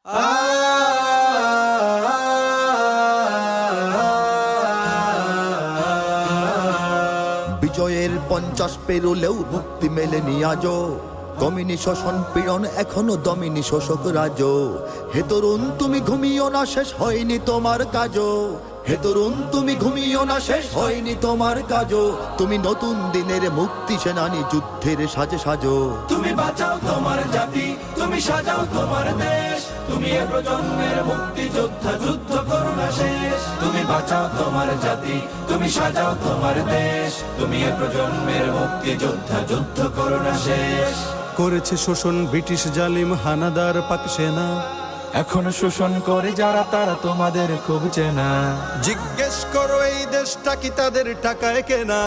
বিজয়ের 50 পেরোলেও মুক্তি মেলেনি আজও, কমিনি শোষণ পীড়ন এখনো দমিনি শোষক রাজ। হে তরুণ তুমি ঘুমিও না, শেষ হয়নি তোমার কাজও। হে তরুণ তুমি ঘুমিও না, শেষ হয়নি তোমার কাজও। তুমি নতুন দিনের মুক্তি সেনানী, যুদ্ধের সাজে সাজো। তুমি বাঁচাও তোমার জাতি, তুমি সাজাও তোমার দেশ। তুমি এ প্রজন্মের মুক্তি যোদ্ধা, যুদ্ধ করো না শেষ। তুমি বাঁচাও তোমার জাতি, তুমি সাজাও তোমার দেশ। তুমি এ প্রজন্মের মুক্তি যোদ্ধা, যুদ্ধ করো না শেষ। করেছে শোষণ ব্রিটিশ জালিম হানাদার পাক সেনা, এখনো শোষণ করে যারা তারা তোমাদের খুব চেনা। জিজ্ঞেস করো এই দেশটা কি তাদের টাকায় কেনা।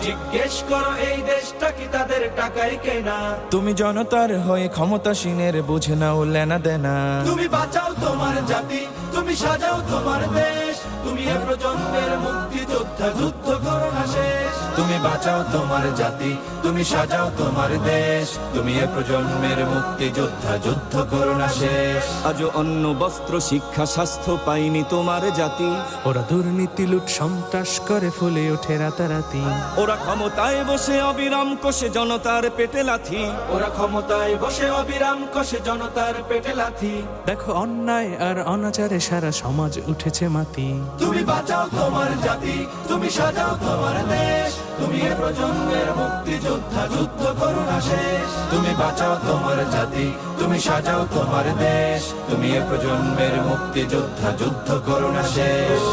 জিজ্ঞেস করো এই দেশটা কি তাদের টাকায় কেনা। তুমি জনতার হয়ে ক্ষমতাসীনের বুঝে নাও লেনা দেনা। তুমি বাঁচাও তোমার জাতি, তুমি সাজাও তোমার দেশ। তুমি এ প্রজন্মের মুক্তি যোদ্ধা, যুদ্ধ করো না শেষ। তুমি বাঁচাও তোমার জাতি, তুমি সাজাও তোমার দেশ। তুমি এ প্রজন্মের মুক্তি যোদ্ধা, যুদ্ধ করো না শেষ। আজও অন্ন বস্ত্র শিক্ষা স্বাস্থ্য পাইনি তোমার জাতি। ওরা দুর্নীতি লুট সন্ত্রাস করে ফুলে ওঠে রাতারাতি। ওরা ক্ষমতায় বসে অবিরাম কষে জনতার পেটে লাথি। ওরা ক্ষমতায় বসে অবিরাম কষে জনতার পেটে লাথি। দেখো অন্যায় আর অনাচারে সারা সমাজ উঠেছে মাতি। তুমি বাঁচাও তোমার জাতি, তুমি সাজাও তোমার দেশ। তুমি এ প্রজন্মের মুক্তি যোদ্ধা, যুদ্ধ করো না শেষ। তুমি বাঁচাও তোমার জাতি, তুমি সাজাও তোমার দেশ। তুমি এ প্রজন্মের মুক্তি যোদ্ধা, যুদ্ধ করো না শেষ।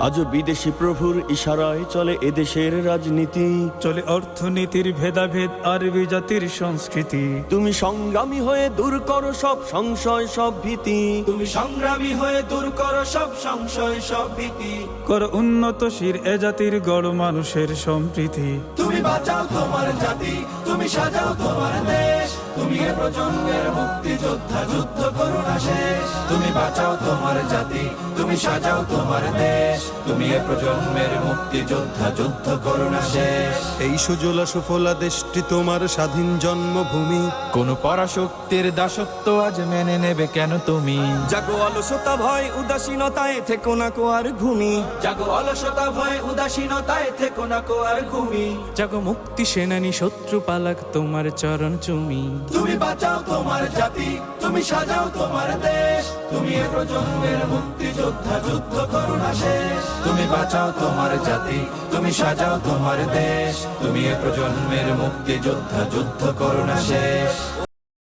আজও বিদেশি প্রভুর ইশারায় চলে এদেশের রাজনীতি। চলে অর্থনীতির ভেদাভেদ আরবি জাতির সংস্কৃতি। তুমি সংগ্রামী হয়ে দূর করো সব সংশয় সব ভীতি। তুমি সংগ্রামী হয়ে দূর করো সব সংশয় সব ভীতি। কর উন্নতশীল এ জাতির গড় মানুষের সম্প্রীতি। তুমি বাঁচাও তোমার জাতি, তুমি সাজাও তোমার দেশ। তুমি এ প্রজন্মের মুক্তি যোদ্ধা, যুদ্ধ করো না শেষ। তুমি বাঁচাও তোমার জাতি, তুমি সাজাও তোমার দেশ। তুমি এ প্রজন্মের মুক্তি যোদ্ধা, যুদ্ধ করো না শেষ। এই সুজলা সুফলা দেশটি তোমার স্বাধীন জন্মভূমি। কোন পরাশক্তির দাসত্ব আজ মেনে নেবে কেন তুমি? জাগো অলসতা ভয় উদাসীনতায় থেকো না কো আর ঘুমি। জাগো অলসতা ভয় উদাসীনতায় থেকো না কো আর ঘুমি। জাগো মুক্তি সেনানী শত্রু পালাক তোমার চরণ চুমি। তুমি বাঁচাও তোমার জাতি, তুমি সাজাও তোমার দেশ। তুমি এ প্রজন্মের মুক্তি যোদ্ধা, যুদ্ধ করো না শেষ। তুমি বাঁচাও তোমার জাতি, তুমি সাজাও তোমার দেশ। তুমি এ প্রজন্মের মুক্তি যোদ্ধা, যুদ্ধ করো না শেষ।